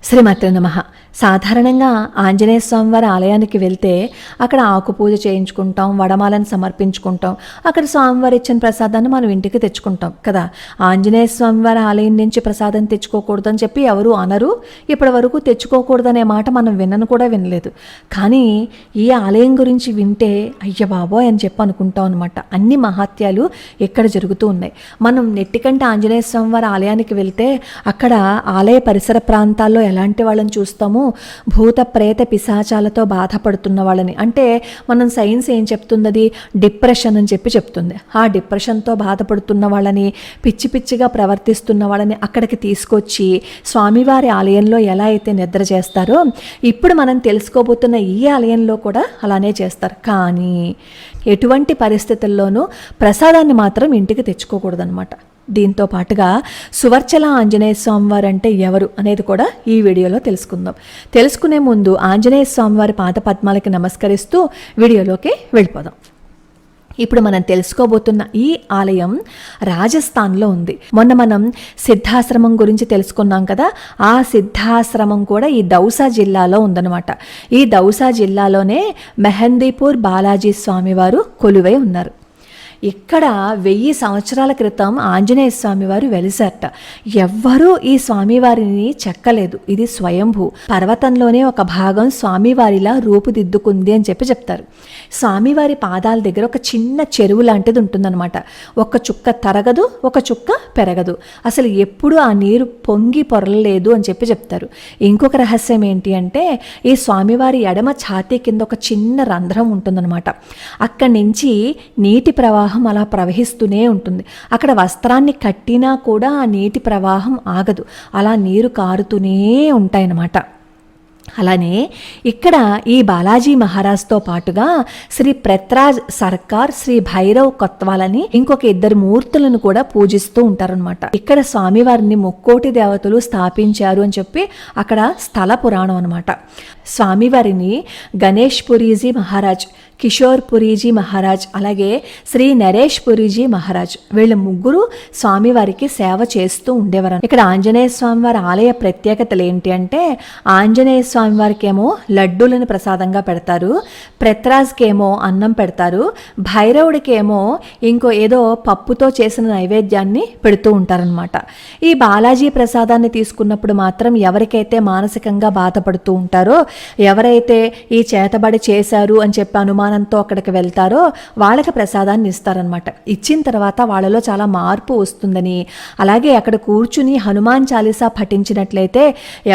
శ్రీమాత్రే నమః. సాధారణంగా ఆంజనేయ స్వామి వారి ఆలయానికి వెళ్తే అక్కడ ఆకు పూజ చేయించుకుంటాం, వడమాలను సమర్పించుకుంటాం, అక్కడ స్వామివారు ఇచ్చిన ప్రసాదాన్ని మనం ఇంటికి తెచ్చుకుంటాం కదా. ఆంజనేయ స్వామి వారి ఆలయం నుంచి ప్రసాదం తెచ్చుకోకూడదని చెప్పి ఎవరు అనరు. ఇప్పటి వరకు తెచ్చుకోకూడదనే మాట మనం వినను కూడా వినలేదు. కానీ ఈ ఆలయం గురించి వింటే అయ్య బాబోయ్ అని చెప్పి అనుకుంటాం అనమాట. అన్ని మహాత్యాలు ఇక్కడ జరుగుతూ ఉన్నాయి. మనం నెట్టికంటే ఆంజనేయ స్వామి వారి ఆలయానికి వెళ్తే అక్కడ ఆలయ పరిసర ప్రాంతాల్లో ఎలాంటి వాళ్ళని చూస్తామో, భూత ప్రేత పిశాచాలతో బాధపడుతున్న వాళ్ళని. అంటే మనం సైన్స్ ఏం చెప్తుంది, డిప్రెషన్ అని చెప్పి చెప్తుంది. ఆ డిప్రెషన్తో బాధపడుతున్న వాళ్ళని, పిచ్చి పిచ్చిగా ప్రవర్తిస్తున్న వాళ్ళని అక్కడికి తీసుకొచ్చి స్వామివారి ఆలయంలో ఎలా అయితే నిద్ర చేస్తారో ఇప్పుడు మనం తెలుసుకోబోతున్న ఈ ఆలయంలో కూడా అలానే చేస్తారు. కానీ ఎటువంటి పరిస్థితుల్లోనూ ప్రసాదాన్ని మాత్రం ఇంటికి తెచ్చుకోకూడదనమాట. దీంతో పాటుగా సువర్చల ఆంజనేయ స్వామివారు అంటే ఎవరు అనేది కూడా ఈ వీడియోలో తెలుసుకుందాం. తెలుసుకునే ముందు ఆంజనేయ స్వామివారి పాద పద్మాలకి నమస్కరిస్తూ వీడియోలోకి వెళ్ళిపోదాం. ఇప్పుడు మనం తెలుసుకోబోతున్న ఈ ఆలయం రాజస్థాన్లో ఉంది. మొన్న మనం సిద్ధాశ్రమం గురించి తెలుసుకున్నాం కదా. ఆ సిద్ధాశ్రమం కూడా ఈ దౌసా జిల్లాలో ఉందన్నమాట. ఈ దౌసా జిల్లాలోనే మెహందీపూర్ బాలాజీ స్వామివారు కొలువై ఉన్నారు. ఇక్కడ 1000 సంవత్సరాల క్రితం ఆంజనేయ స్వామివారు వెలిసారట. ఎవ్వరూ ఈ స్వామివారిని చెక్కలేదు. ఇది స్వయంభూ. పర్వతంలోనే ఒక భాగం స్వామివారిలా రూపుదిద్దుకుంది అని చెప్పి చెప్తారు. స్వామివారి పాదాల దగ్గర ఒక చిన్న చెరువు లాంటిది ఉంటుందన్నమాట. ఒక చుక్క తరగదు, ఒక చుక్క పెరగదు. అసలు ఎప్పుడూ ఆ నీరు పొంగి పొరలలేదు అని చెప్పి చెప్తారు. ఇంకొక రహస్యం ఏంటి అంటే, ఈ స్వామివారి ఎడమ ఛాతీ కింద ఒక చిన్న రంధ్రం ఉంటుందన్నమాట. అక్కడి నుంచి నీటి ప్రవాహం అలా ప్రవహిస్తూనే ఉంటుంది. అక్కడ వస్త్రాన్ని కట్టినా కూడా ఆ నీటి ప్రవాహం ఆగదు. అలా నీరు కారుతూనే ఉంటాయన్నమాట. అలానే ఇక్కడ ఈ బాలాజీ మహారాజ్తో పాటుగా శ్రీ ప్రత్రాజ్ సర్కార్, శ్రీ భైరవ్ కొత్వాలని ఇంకొక 2 మూర్తులను కూడా పూజిస్తూ ఉంటారనమాట. ఇక్కడ స్వామివారిని ముక్కోటి దేవతలు స్థాపించారు అని చెప్పి అక్కడ స్థల పురాణం అనమాట. స్వామివారిని గణేష్ పురీజీ మహారాజ్, కిషోర్ పురీజీ మహారాజ్, అలాగే శ్రీ నరేష్ పురీజీ మహారాజ్, వీళ్ళ ముగ్గురు స్వామివారికి సేవ చేస్తూ ఉండేవారు. ఇక్కడ ఆంజనేయ స్వామివారి ఆలయ ప్రత్యేకతలు ఏంటి అంటే, ఆంజనేయ స్వామివారికి ఏమో లడ్డూలను ప్రసాదంగా పెడతారు, ప్రత్రాజ్కేమో అన్నం పెడతారు, భైరవుడికేమో ఇంకో ఏదో పప్పుతో చేసిన నైవేద్యాన్ని పెడుతూ ఉంటారనమాట. ఈ బాలాజీ ప్రసాదాన్ని తీసుకున్నప్పుడు మాత్రం ఎవరికైతే మానసికంగా బాధపడుతూ ఉంటారో, ఎవరైతే ఈ చేతబడి చేశారు అని చెప్పి అనుమానంతో అక్కడికి వెళ్తారో వాళ్ళకి ప్రసాదాన్ని ఇస్తారనమాట. ఇచ్చిన తర్వాత వాళ్ళలో చాలా మార్పు వస్తుందని, అలాగే అక్కడ కూర్చుని హనుమాన్ చాలీసా పఠించినట్లయితే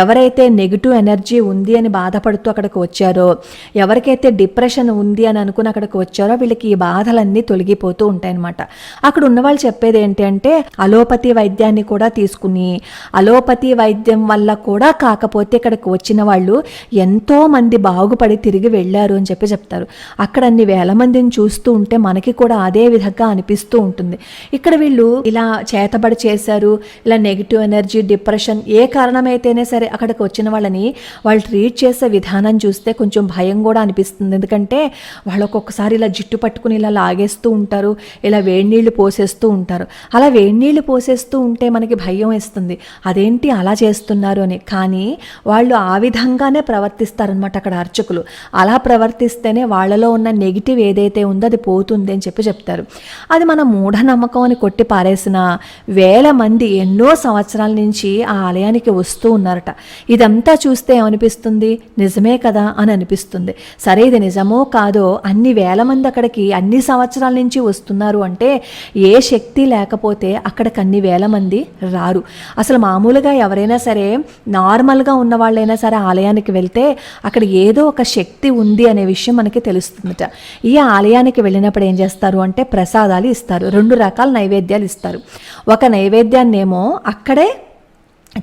ఎవరైతే నెగిటివ్ ఎనర్జీ ఉంది అని బాధపడుతూ అక్కడికి వచ్చారో, ఎవరికైతే డిప్రెషన్ ఉంది అని అనుకుని అక్కడికి వచ్చారో వీళ్ళకి ఈ బాధలన్నీ తొలగిపోతూ ఉంటాయన్నమాట. అక్కడ ఉన్న వాళ్ళు చెప్పేది ఏంటి అంటే, అలోపతి వైద్యాన్ని కూడా తీసుకుని, అలోపతి వైద్యం వల్ల కూడా కాకపోతే ఇక్కడికి వచ్చిన వాళ్ళు ఎంతో మంది బాగుపడి తిరిగి వెళ్ళారు అని చెప్పి చెప్తారు. అక్కడ అన్ని వేల మందిని చూస్తూ ఉంటే మనకి కూడా అదే విధంగా అనిపిస్తూ ఉంటుంది. ఇక్కడ వీళ్ళు ఇలా చేతబడి చేశారు, ఇలా నెగిటివ్ ఎనర్జీ, డిప్రెషన్ ఏ కారణమైతేనే సరే అక్కడికి వచ్చిన వాళ్ళని వాళ్ళు ట్రీట్ చేసే విధానం చూస్తే కొంచెం భయం కూడా అనిపిస్తుంది. ఎందుకంటే వాళ్ళు ఒక్కొక్కసారి ఇలా జిట్టు పట్టుకుని ఇలా లాగేస్తూ ఉంటారు, ఇలా వేడి నీళ్లు పోసేస్తూ ఉంటారు. అలా వేడి నీళ్లు పోసేస్తూ ఉంటే మనకి భయం వేస్తుంది, అదేంటి అలా చేస్తున్నారు అని. కానీ వాళ్ళు ఆ విధంగానే ప్రవర్తిస్తారనమాట అక్కడ అర్చకులు. అలా ప్రవర్తిస్తేనే వాళ్ళలో ఉన్న నెగిటివ్ ఏదైతే ఉందో అది పోతుంది అని చెప్పి చెప్తారు. అది మన మూఢనమ్మకం అని కొట్టి పారేసిన వేల మంది ఎన్నో సంవత్సరాల నుంచి ఆ ఆలయానికి వస్తూ ఉన్నారట. ఇదంతా చూస్తే ఏమనిపిస్తుంది, నిజమే కదా అని అనిపిస్తుంది. సరే ఇది నిజమో కాదో, అన్ని వేల మంది అక్కడికి అన్ని సంవత్సరాల నుంచి వస్తున్నారు అంటే ఏ శక్తి లేకపోతే అక్కడికి అన్ని వేల మంది రారు. అసలు మామూలుగా ఎవరైనా సరే నార్మల్గా ఉన్న వాళ్ళైనా సరే ఆలయానికి వెళ్తే అక్కడ ఏదో ఒక శక్తి ఉంది అనే విషయం మనకి తెలుస్తుందట. ఈ ఆలయానికి వెళ్ళినప్పుడు ఏం చేస్తారు అంటే ప్రసాదాలు ఇస్తారు. 2 రకాల నైవేద్యాలు ఇస్తారు. ఒక నైవేద్యాన్నేమో అక్కడే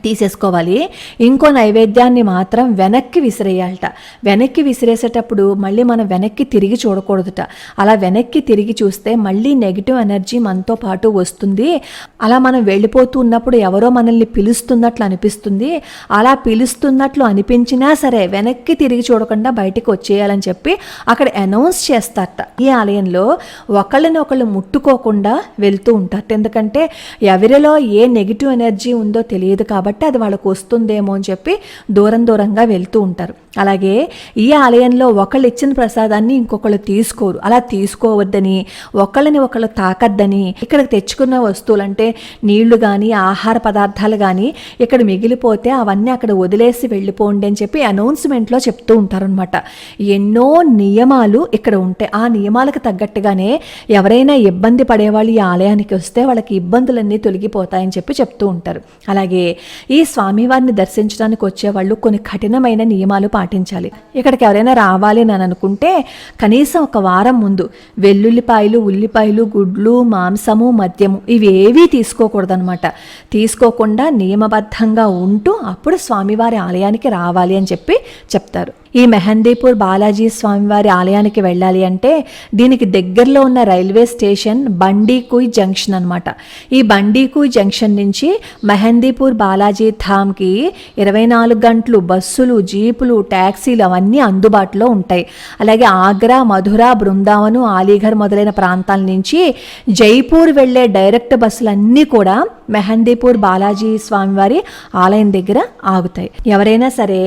తీసేసుకోవాలి, ఇంకో నైవేద్యాన్ని మాత్రం వెనక్కి విసిరేయాలట. వెనక్కి విసిరేసేటప్పుడు మళ్ళీ మనం వెనక్కి తిరిగి చూడకూడదుట. అలా వెనక్కి తిరిగి చూస్తే మళ్ళీ నెగిటివ్ ఎనర్జీ మనతో పాటు వస్తుంది. అలా మనం వెళ్ళిపోతూ ఉన్నప్పుడు ఎవరో మనల్ని పిలుస్తున్నట్లు అనిపిస్తుంది. అలా పిలుస్తున్నట్లు అనిపించినా సరే వెనక్కి తిరిగి చూడకుండా బయటికి వచ్చేయాలని చెప్పి అక్కడ అనౌన్స్ చేస్తారట. ఈ ఆలయంలో ఒకళ్ళని ఒకళ్ళు ముట్టుకోకుండా వెళ్తూ ఉంటారట. ఎందుకంటే ఎవరిలో ఏ నెగిటివ్ ఎనర్జీ ఉందో తెలియదు కాబట్టి అది వాళ్ళకు వస్తుందేమో అని చెప్పి దూరంగా వెళ్తూ ఉంటారు. అలాగే ఈ ఆలయంలో ఒకళ్ళు ఇచ్చిన ప్రసాదాన్ని ఇంకొకళ్ళు తీసుకోరు. అలా తీసుకోవద్దని, ఒకళ్ళని ఒకళ్ళు తాకద్దని, ఇక్కడికి తెచ్చుకున్న వస్తువులంటే నీళ్లు కానీ ఆహార పదార్థాలు కానీ ఇక్కడ మిగిలిపోతే అవన్నీ అక్కడ వదిలేసి వెళ్ళిపోండి అని చెప్పి అనౌన్స్మెంట్లో చెప్తూ ఉంటారనమాట. ఎన్నో నియమాలు ఇక్కడ ఉంటాయి. ఆ నియమాలకు తగ్గట్టుగానే ఎవరైనా ఇబ్బంది పడేవాళ్ళు ఈ ఆలయానికి వస్తే వాళ్ళకి ఇబ్బందులన్నీ తొలగిపోతాయని చెప్పి చెప్తూ ఉంటారు. అలాగే ఈ స్వామివారిని దర్శించడానికి వచ్చేవాళ్ళు కొన్ని కఠినమైన నియమాలు పాటించాలి. ఇక్కడికి ఎవరైనా రావాలి అని అనుకుంటే కనీసం ఒక వారం ముందు వెల్లుల్లిపాయలు, ఉల్లిపాయలు, గుడ్లు, మాంసము, మద్యము ఇవేవీ తీసుకోకూడదనమాట. తీసుకోకుండా నియమబద్ధంగా ఉంటూ అప్పుడు స్వామివారి ఆలయానికి రావాలి అని చెప్పి చెప్తారు. ఈ మెహందీపూర్ బాలాజీ స్వామివారి ఆలయానికి వెళ్ళాలి అంటే దీనికి దగ్గరలో ఉన్న రైల్వే స్టేషన్ బండీకుయ్ జంక్షన్ అనమాట. ఈ బండీకుయ్ జంక్షన్ నుంచి మెహందీపూర్ బాలాజీ ధామ్కి 24 గంటలు బస్సులు, జీపులు, ట్యాక్సీలు అవన్నీ అందుబాటులో ఉంటాయి. అలాగే ఆగ్రా, మధుర, బృందావనం, అలీఘర్ మొదలైన ప్రాంతాల నుంచి జైపూర్ వెళ్లే డైరెక్ట్ బస్సులన్నీ కూడా మెహందీపూర్ బాలాజీ స్వామివారి ఆలయం దగ్గర ఆగుతాయి. ఎవరైనా సరే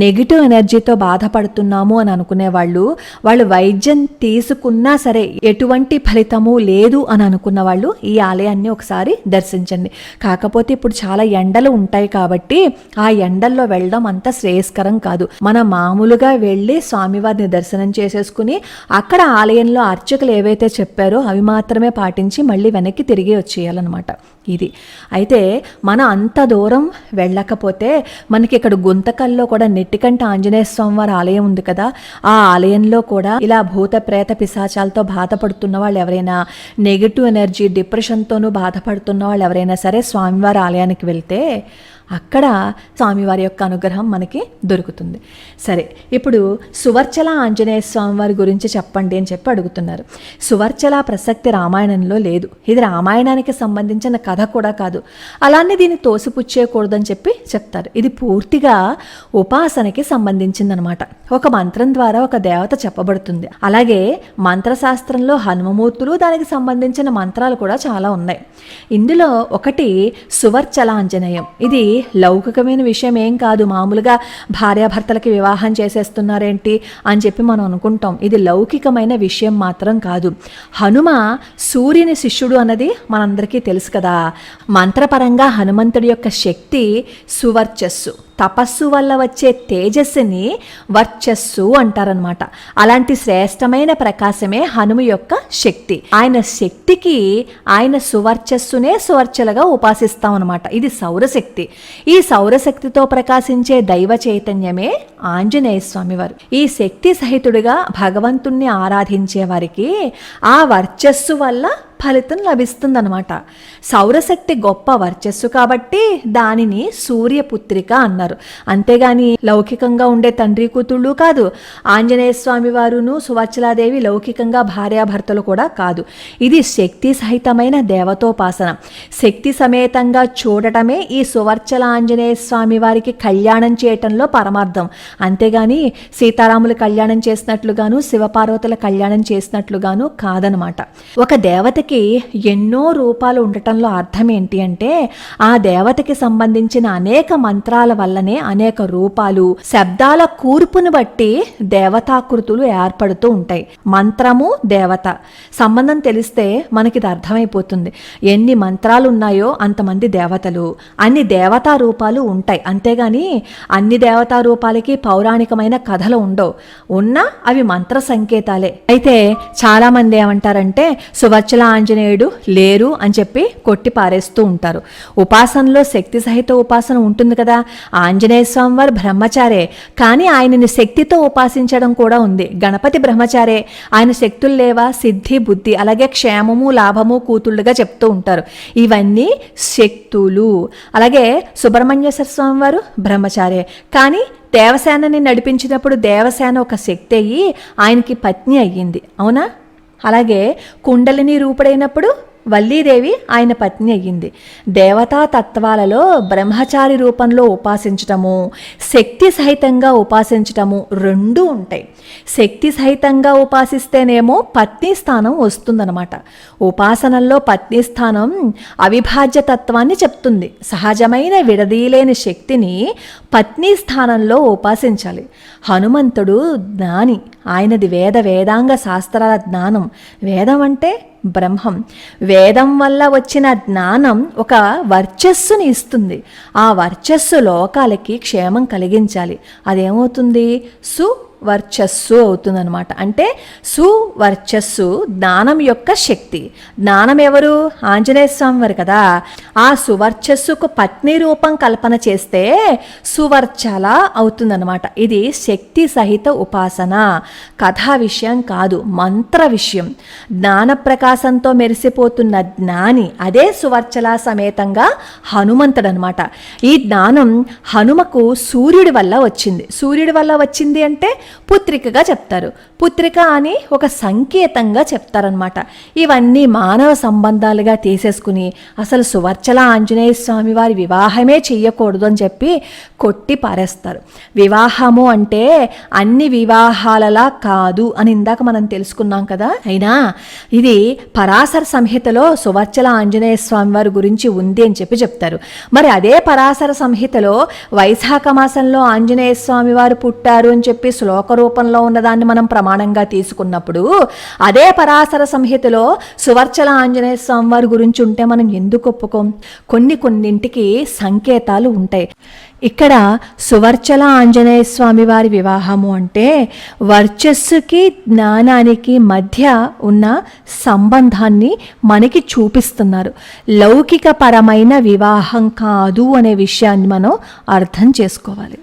నెగిటివ్ ఎనర్జీతో బాధపడుతున్నాము అని అనుకునే వాళ్ళు వైద్యం తీసుకున్నా సరే ఎటువంటి ఫలితము లేదు అని అనుకున్న వాళ్ళు ఈ ఆలయాన్ని ఒకసారి దర్శించండి. కాకపోతే ఇప్పుడు చాలా ఎండలు ఉంటాయి కాబట్టి ఆ ఎండల్లో వెళ్ళడం అంత శ్రేయస్కరం కాదు. మనం మామూలుగా వెళ్ళి స్వామివారిని దర్శనం చేసేసుకుని అక్కడ ఆలయంలో అర్చకులు ఏవైతే చెప్పారో అవి మాత్రమే పాటించి మళ్ళీ వెనక్కి తిరిగి వచ్చేయాలన్నమాట. ఇది అయితే మనం అంత దూరం వెళ్ళకపోతే మనకి ఇక్కడ గుంతకల్లో కూడా నెట్టికంట ఆంజనేయ స్వామివారి ఆలయం ఉంది కదా, ఆ ఆలయంలో కూడా ఇలా భూత ప్రేత పిశాచాలతో బాధపడుతున్న వాళ్ళు ఎవరైనా, నెగిటివ్ ఎనర్జీ డిప్రెషన్తోనూ బాధపడుతున్న వాళ్ళు ఎవరైనా సరే స్వామివారి ఆలయానికి వెళ్తే అక్కడ స్వామివారి యొక్క అనుగ్రహం మనకి దొరుకుతుంది. సరే, ఇప్పుడు సువర్చల ఆంజనేయ స్వామివారి గురించి చెప్పండి అని చెప్పి అడుగుతున్నారు. సువర్చల ప్రసక్తి రామాయణంలో లేదు. ఇది రామాయణానికి సంబంధించిన కథ కూడా కాదు. అలానే దీన్ని తోసిపుచ్చేయకూడదని చెప్పి చెప్తారు. ఇది పూర్తిగా ఉపాసనకి సంబంధించిందనమాట. ఒక మంత్రం ద్వారా ఒక దేవత చెప్పబడుతుంది. అలాగే మంత్రశాస్త్రంలో హనుమమూర్తులు దానికి సంబంధించిన మంత్రాలు కూడా చాలా ఉన్నాయి. ఇందులో ఒకటి సువర్చల ఆంజనేయం. ఇది లౌకికమైన విషయం ఏం కాదు. మామూలుగా భార్యాభర్తలకి వివాహం చేసేస్తున్నారేంటి అని చెప్పి మనం అనుకుంటాం. ఇది లౌకికమైన విషయం మాత్రం కాదు. హనుమ సూర్యుని శిష్యుడు అన్నది మనందరికీ తెలుసు కదా. మంత్రపరంగా హనుమంతుడి యొక్క శక్తి సువర్చస్సు. తపస్సు వల్ల వచ్చే తేజస్సుని వర్చస్సు అంటారనమాట. అలాంటి శ్రేష్టమైన ప్రకాశమే హనుమ యొక్క శక్తి. ఆయన శక్తికి ఆయన సువర్చస్సునే సువర్చలగా ఉపాసిస్తాం అనమాట. ఇది సౌరశక్తి. ఈ సౌరశక్తితో ప్రకాశించే దైవ చైతన్యమే ఆంజనేయ స్వామివారు. ఈ శక్తి సహితుడిగా భగవంతుణ్ణి ఆరాధించే వారికి ఆ వర్చస్సు వల్ల ఫలితం లభిస్తుందన్నమాట. సౌరశక్తి గొప్ప వర్చస్సు కాబట్టి దానిని సూర్యపుత్రిక అన్నారు. అంతేగాని లౌకికంగా ఉండే తండ్రి కూతుళ్ళు కాదు. ఆంజనేయ స్వామి వారును సువర్చలాదేవి లౌకికంగా భార్యాభర్తలు కూడా కాదు. ఇది శక్తి సహితమైన దేవతోపాసన. శక్తి సమేతంగా చూడటమే ఈ సువర్చల ఆంజనేయ స్వామి వారికి కళ్యాణం చేయటంలో పరమార్థం. అంతేగాని సీతారాముల కళ్యాణం చేసినట్లుగాను శివపార్వతుల కళ్యాణం చేసినట్లుగాను కాదనమాట. ఒక దేవతకి ఎన్నో రూపాలు ఉండటంలో అర్థం ఏంటి అంటే ఆ దేవతకి సంబంధించిన అనేక మంత్రాల వల్లనే అనేక రూపాలు, శబ్దాల కూర్పును బట్టి దేవతాకృతులు ఏర్పడుతూ ఉంటాయి. మంత్రము దేవత సంబంధం తెలిస్తే మనకి ఇది అర్థమైపోతుంది. ఎన్ని మంత్రాలు ఉన్నాయో అంతమంది దేవతలు, అన్ని దేవతా రూపాలు ఉంటాయి. అంతేగాని అన్ని దేవతా రూపాలకి పౌరాణికమైన కథలు ఉండవు. ఉన్నా అవి మంత్ర సంకేతాలే. అయితే చాలా మంది ఏమంటారంటే సువర్చల ఆంజనేయుడు లేరు అని చెప్పి కొట్టి పారేస్తూ ఉంటారు. ఉపాసనలో శక్తి సహిత ఉపాసన ఉంటుంది కదా. ఆంజనేయ స్వామి వారు బ్రహ్మచారే, కానీ ఆయనని శక్తితో ఉపాసించడం కూడా ఉంది. గణపతి బ్రహ్మచారే, ఆయన శక్తులు లేవా? సిద్ధి, బుద్ధి, అలాగే క్షేమము, లాభము కూతుళ్ళుగా చెప్తూ ఉంటారు. ఇవన్నీ శక్తులు. అలాగే సుబ్రహ్మణ్యేశ్వర స్వామి వారు బ్రహ్మచారే, కానీ దేవసేనని నడిపించినప్పుడు దేవసేన ఒక శక్తి అయ్యి ఆయనకి పత్ని అయ్యింది. అవునా? అలాగే కుండలిని రూపుడైనప్పుడు వల్లీదేవి ఆయన పత్ని అయ్యింది. దేవతా తత్వాలలో బ్రహ్మచారి రూపంలో ఉపాసించటము, శక్తి సహితంగా ఉపాసించటము రెండూ ఉంటాయి. శక్తి సహితంగా ఉపాసిస్తేనేమో పత్ని స్థానం వస్తుందన్నమాట. ఉపాసనల్లో పత్ని స్థానం అవిభాజ్య తత్వాన్ని చెప్తుంది. సహజమైన విడదీయలేని శక్తిని పత్ని స్థానంలో ఉపాసించాలి. హనుమంతుడు జ్ఞాని. ఆయనది వేదాంగ శాస్త్రాల జ్ఞానం. వేదం అంటే బ్రహ్మం. వేదం వల్ల వచ్చిన జ్ఞానం ఒక వర్చస్సుని ఇస్తుంది. ఆ వర్చస్సు లోకాలకి క్షేమం కలిగించాలి. అదేమవుతుంది? సువర్చస్సు అవుతుందన్నమాట. అంటే సువర్చస్సు జ్ఞానం యొక్క శక్తి. జ్ఞానం ఎవరు? ఆంజనేయ స్వామి వారు కదా. ఆ సువర్చస్సుకు పత్ని రూపం కల్పన చేస్తే సువర్చల అవుతుందన్నమాట. ఇది శక్తి సహిత ఉపాసన. కథా విషయం కాదు, మంత్ర విషయం. జ్ఞాన ప్రకాశంతో మెరిసిపోతున్న జ్ఞాని అదే సువర్చల సమేతంగా హనుమంతుడు అనమాట. ఈ జ్ఞానం హనుమకు సూర్యుడి వల్ల వచ్చింది. సూర్యుడి వల్ల వచ్చింది అంటే పుత్రికగా చెప్తారు. పుత్రిక అని ఒక సంకేతంగా చెప్తారనమాట. ఇవన్నీ మానవ సంబంధాలుగా తీసేసుకుని అసలు సువర్చల ఆంజనేయ స్వామి వారి వివాహమే చెయ్యకూడదు అని చెప్పి కొట్టి పారేస్తారు. వివాహము అంటే అన్ని వివాహాలలా కాదు అని ఇందాక మనం తెలుసుకున్నాం కదా. అయినా ఇది పరాశర సంహితలో సువర్చల ఆంజనేయ స్వామి వారి గురించి ఉంది అని చెప్పి చెప్తారు. మరి అదే పరాశర సంహితలో వైశాఖ మాసంలో ఆంజనేయ స్వామి వారు పుట్టారు అని చెప్పి శ్లోక రూపంలో ఉన్నదాన్ని మనం ప్రమాణంగా తీసుకున్నప్పుడు అదే పరాశర సంహితలో సువర్చల ఆంజనేయ స్వామి వారి గురించి ఉంటే మనం ఎందుకు ఒప్పుకోం? కొన్నింటికి సంకేతాలు ఉంటాయి. ఇక్కడ సువర్చల ఆంజనేయ స్వామి వారి వివాహము అంటే వర్చస్సుకి జ్ఞానానికి మధ్య ఉన్న సంబంధాన్ని మనకి చూపిస్తున్నారు. లౌకిక పరమైన వివాహం కాదు అనే విషయాన్ని మనం అర్థం చేసుకోవాలి.